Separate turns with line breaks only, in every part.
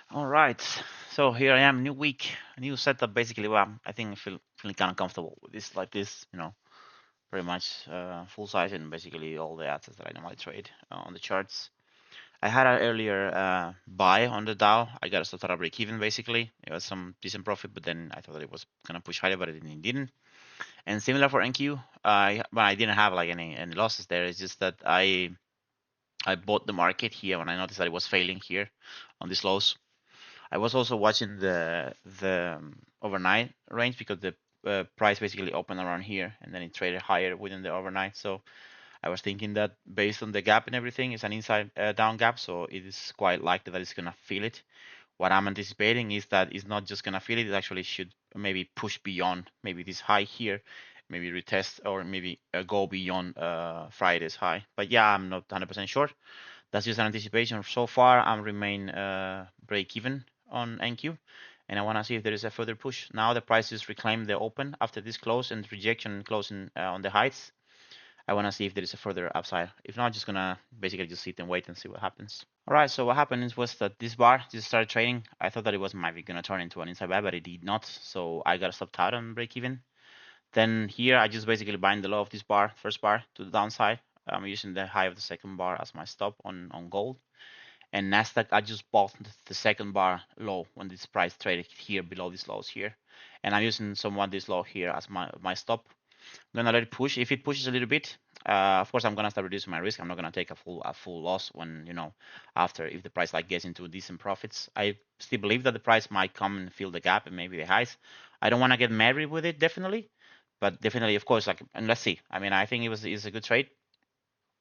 All right, so here I am, new week, new setup. Basically, well, I think I feeling kind of comfortable with this, like this, pretty much full size and basically all the assets that I normally trade on the charts. I had an earlier buy on the Dow. I got a stop at a break even basically. It was some decent profit, but then I thought that it was gonna push higher, but it didn't. And similar for NQ, but I didn't have like any losses there. It's just that I bought the market here when I noticed that it was failing here on these lows. I was also watching the overnight range because the price basically opened around here and then it traded higher within the overnight. So I was thinking that based on the gap and everything, it's an inside down gap, so it is quite likely that it's gonna feel it. What I'm anticipating is that it's not just gonna feel it; it actually should maybe push beyond maybe this high here, maybe retest or maybe go beyond Friday's high. But yeah, I'm not 100% sure. That's just an anticipation. So far, I'm remain break even on NQ, and I want to see if there is a further push. Now the prices reclaim the open after this close and rejection closing on the heights. I want to see if there is a further upside. If not, just gonna basically just sit and wait and see what happens. All right, so what happened was that this bar just started trading. I thought that it was maybe gonna turn into an inside buy, but it did not. So I got stopped out on break even. Then here I just basically bind the low of this bar, first bar to the downside. I'm using the high of the second bar as my stop on gold. And Nasdaq, I just bought the second bar low when this price traded here below these lows here. And I'm using somewhat this low here as my stop. I'm gonna let it push. If it pushes a little bit, of course I'm gonna start reducing my risk. I'm not gonna take a full loss when after if the price like gets into decent profits. I still believe that the price might come and fill the gap and maybe the highs. I don't want to get married with it definitely, but definitely of course like and let's see. I mean I think it's a good trade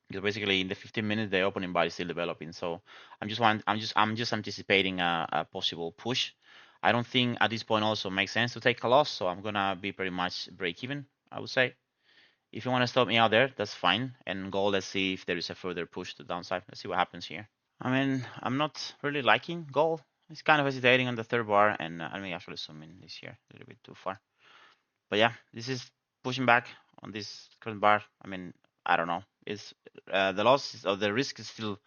because basically in the 15 minutes the opening bar is still developing. So I'm just anticipating a possible push. I don't think at this point also makes sense to take a loss, so I'm gonna be pretty much break even, I would say. If you want to stop me out there, that's fine. And go, let's see if there is a further push to the downside. Let's see what happens here. I mean, I'm not really liking gold. It's kind of hesitating on the third bar, and I may actually zoom in this here a little bit too far. But yeah, this is pushing back on this current bar. I mean, I don't know. It's the loss or the risk is still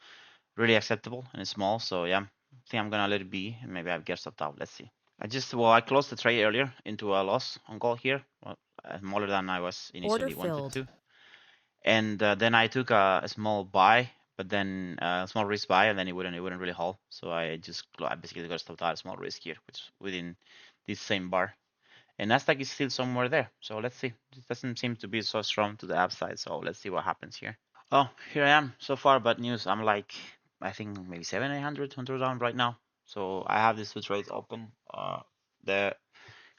really acceptable and it's small. So yeah, I think I'm gonna let it be, and maybe I'll get stopped out. Let's see. I closed the trade earlier into a loss on gold here, well, smaller than I was
Order
initially wanted
filled.
to. And then I took a small buy, but then a small risk buy, and then it wouldn't really hold. So I basically got stopped out a small risk here, which is within this same bar. And Nasdaq is still somewhere there. So let's see. It doesn't seem to be so strong to the upside. So let's see what happens here. Oh, here I am. So far, bad news. I'm like, I think maybe 700, 800 down right now. So I have these two trades open. The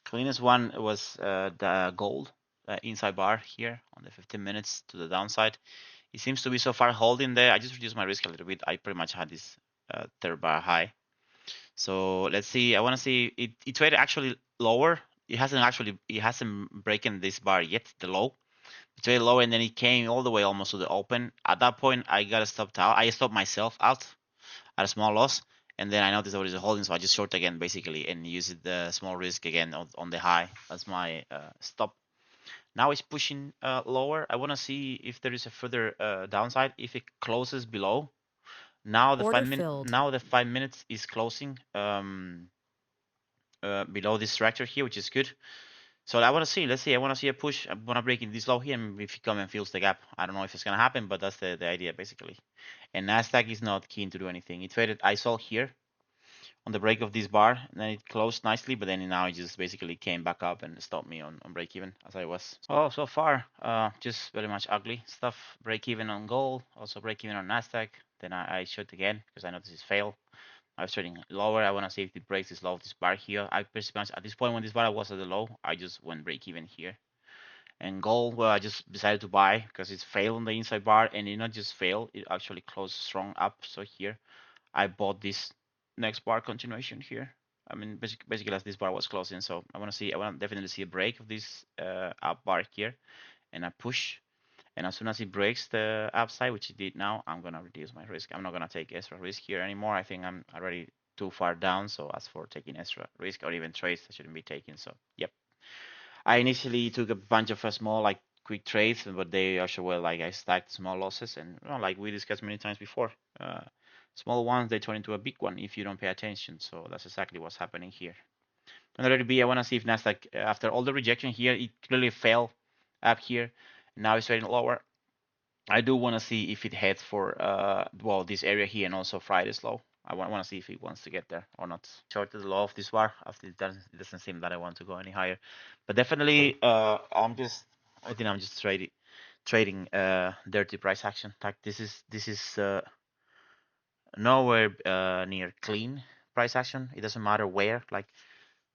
cleanest one was the gold inside bar here on the 15 minutes to the downside. It seems to be so far holding there. I just reduced my risk a little bit. I pretty much had this third bar high. So let's see. I want to see it traded actually lower. It hasn't broken this bar yet, the low. It traded lower and then it came all the way almost to the open. At that point, I got stopped out. I stopped myself out at a small loss. And then I noticed there was a holding, so I just short again basically and used the small risk again on the high as my stop. Now it's pushing lower. I want to see if there is a further downside. If it closes below,
Order filled.
now the 5 minutes is closing below this structure here, which is good. So I want to see. Let's see. I want to see a push. I want to break in this low here, and if it come and fills the gap, I don't know if it's gonna happen, but that's the idea basically. And Nasdaq is not keen to do anything. It traded. I saw here on the break of this bar, and then it closed nicely, but then now it just basically came back up and stopped me on break even as I was. Oh, so far, just very much ugly stuff. Break even on gold, also break even on Nasdaq. Then I short again because I know this is fail. I was trading lower. I want to see if it breaks this low of this bar here. I pretty much at this point when this bar was at the low, I just went break even here. And gold, well, I just decided to buy because it's failed on the inside bar, and it not just failed, it actually closed strong up. So here I bought this next bar continuation here. I mean, basically as this bar was closing, so I want to definitely see a break of this up bar here, and a push. And as soon as it breaks the upside, which it did now, I'm gonna reduce my risk. I'm not gonna take extra risk here anymore. I think I'm already too far down. So as for taking extra risk or even trades, I shouldn't be taking. So yep. I initially took a bunch of small like quick trades, but they actually were like I stacked small losses, and like we discussed many times before. Small ones, they turn into a big one if you don't pay attention. So that's exactly what's happening here. Another B, I want to see if Nasdaq, after all the rejection here, it clearly fell up here. Now it's trading lower. I do want to see if it heads for well, this area here and also Friday's low. I want to see if it wants to get there or not. Shorted the low of this bar after it doesn't seem that I want to go any higher, but definitely I think I'm just trading dirty price action. Like this is nowhere near clean price action. It doesn't matter where. Like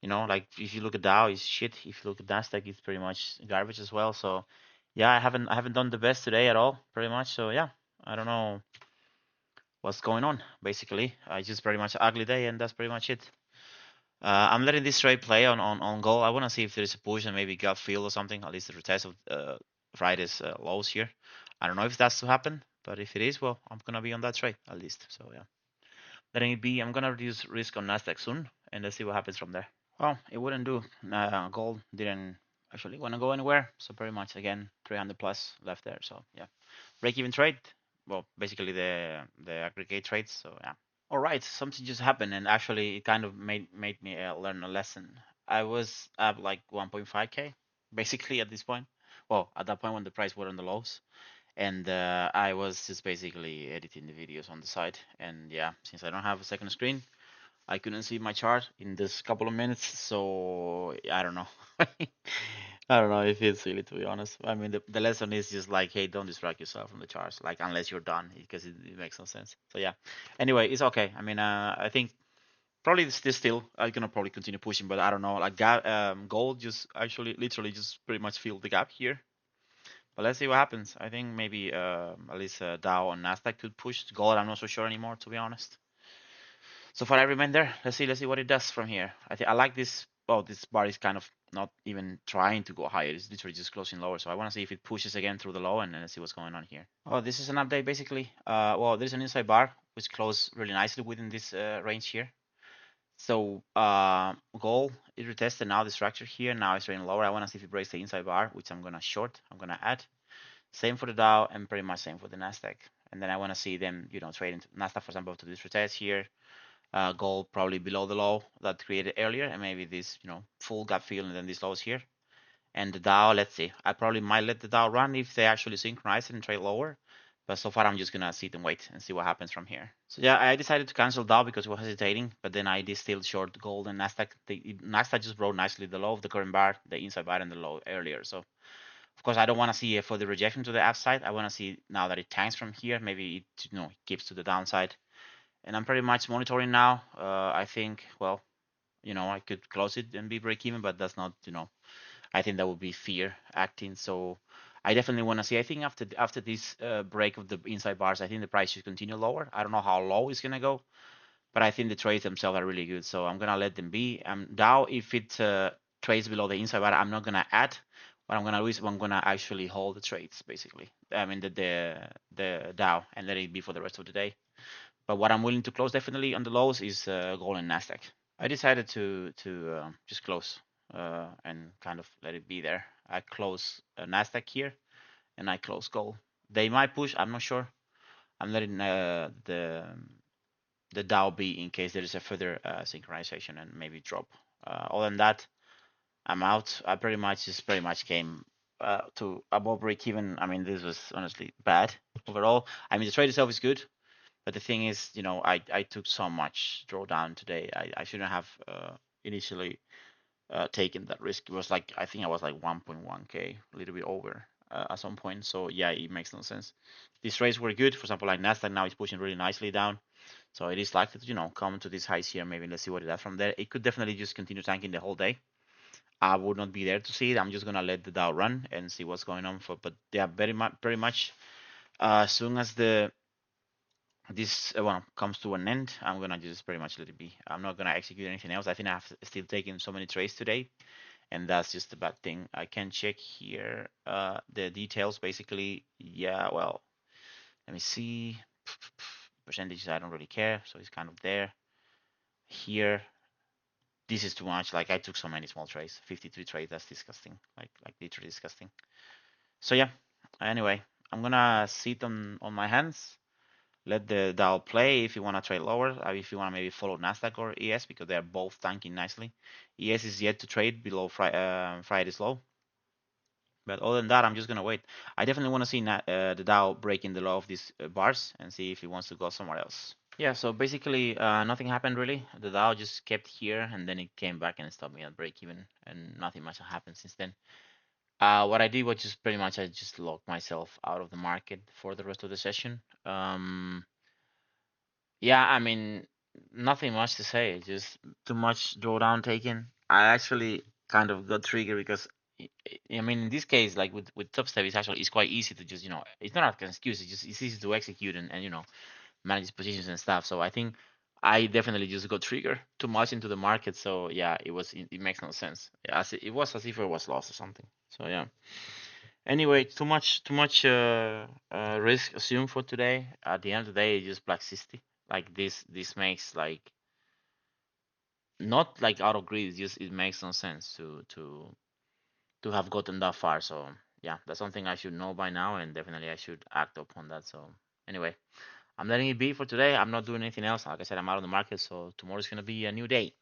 like if you look at Dow, it's shit. If you look at Nasdaq, it's pretty much garbage as well. So yeah, I haven't done the best today at all, pretty much. So yeah, I don't know what's going on. Basically, I just pretty much ugly day, and that's pretty much it. I'm letting this trade play on goal. I want to see if there is a push and maybe gut feel or something. At least the retest of Friday's lows here. I don't know if that's to happen, but if it is, well, I'm gonna be on that trade at least. So yeah, letting it be. I'm gonna reduce risk on Nasdaq soon, and let's see what happens from there. Well, it wouldn't do. Gold didn't actually want to go anywhere, so pretty much again 300 plus left there. So yeah, break even trade. Well, basically the aggregate trades. So yeah. All right, something just happened, and actually it kind of made me learn a lesson. I was at like 1.5k basically at this point. Well, at that point when the price were on the lows, and I was just basically editing the videos on the side. And yeah, since I don't have a second screen, I couldn't see my chart in this couple of minutes, so I don't know. I don't know if it's silly, to be honest. I mean, the lesson is just like, hey, don't distract yourself from the charts, like unless you're done, because it makes no sense. So yeah. Anyway, it's okay. I mean, I think probably this still I'm gonna probably continue pushing, but I don't know. Like gold just actually literally just pretty much filled the gap here. But let's see what happens. I think maybe at least Dow and Nasdaq could push gold. I'm not so sure anymore, to be honest. So far I remain there. Let's see what it does from here. I think I like this. Oh, this bar is kind of not even trying to go higher. It's literally just closing lower. So I want to see if it pushes again through the low, and then see what's going on here. Oh, this is an update basically. Well, there's an inside bar which closed really nicely within this range here. So gold it retested now the structure here. Now it's trading lower. I want to see if it breaks the inside bar, which I'm gonna short. I'm gonna add. Same for the Dow and pretty much same for the Nasdaq. And then I want to see them, trading Nasdaq, for example, to this retest here. Gold probably below the low that created earlier, and maybe this, full gap fill, and then these lows here. And the Dow, let's see. I probably might let the Dow run if they actually synchronize it and trade lower. But so far, I'm just gonna sit and wait and see what happens from here. So yeah, I decided to cancel Dow because we were hesitating, but then I did still short gold and Nasdaq. Nasdaq just broke nicely the low of the current bar, the inside bar, and the low earlier. So of course, I don't want to see a further rejection to the upside. I want to see now that it tanks from here, maybe it keeps to the downside. And I'm pretty much monitoring now. I think, well, I could close it and be break even, but that's not, I think that would be fear acting. So I definitely want to see. I think after this break of the inside bars, I think the price should continue lower. I don't know how low it's gonna go, but I think the trades themselves are really good. So I'm gonna let them be. Dow, if it trades below the inside bar, I'm not gonna add. What I'm gonna do is I'm gonna actually hold the trades, basically. I mean the Dow, and let it be for the rest of the day. But what I'm willing to close definitely on the lows is gold and Nasdaq. I decided to just close and kind of let it be there. I close Nasdaq here, and I close gold. They might push. I'm not sure. I'm letting the Dow be in case there is a further synchronization and maybe drop. Other than that, I'm out. I pretty much came to above break even. I mean, this was honestly bad overall. I mean, the trade itself is good, but the thing is, I took so much drawdown today. I shouldn't have initially taken that risk. It was like I think I was like 1.1k, a little bit over at some point. So yeah, it makes no sense. These trades were good. For example, like Nasdaq now is pushing really nicely down. So it is likely to, come to these highs here. Maybe let's see what it does from there. It could definitely just continue tanking the whole day. I would not be there to see it. I'm just gonna let the Dow run and see what's going on. But yeah, very much. As soon as this comes to an end, I'm gonna just pretty much let it be. I'm not gonna execute anything else. I think I've still taken so many trades today, and that's just a bad thing. I can check here the details. Basically, yeah. Well, let me see. Percentages, I don't really care, so it's kind of there. Here, this is too much. Like I took so many small trades, 53 trades. That's disgusting. Like literally disgusting. So yeah. Anyway, I'm gonna sit on my hands. let the Dow play if you want to trade lower, if you want to maybe follow Nasdaq or ES because they are both tanking nicely. ES is yet to trade below Friday's low. But other than that, I'm just gonna wait. I definitely want to see the Dow breaking the low of these bars and see if it wants to go somewhere else. Yeah, so basically nothing happened really. The Dow just kept here and then it came back and stopped me at break even, and nothing much happened since then. What I did was just pretty much I just locked myself out of the market for the rest of the session. Yeah, I mean, nothing much to say. Just too much drawdown taken. I actually kind of got triggered because I mean, in this case, like with top step, it's quite easy to just it's not an excuse. It's easy to execute and manage positions and stuff. So I think I definitely just got triggered too much into the market. So yeah, it makes no sense. Yeah, it was as if it was lost or something. So yeah. Anyway, too much risk assumed for today. At the end of the day, it's just black 60. Like this makes like not like out of greed. It's just it makes no sense to have gotten that far. So yeah, that's something I should know by now, and definitely I should act upon that. So anyway, I'm letting it be for today. I'm not doing anything else. Like I said, I'm out of the market, so tomorrow's gonna be a new day.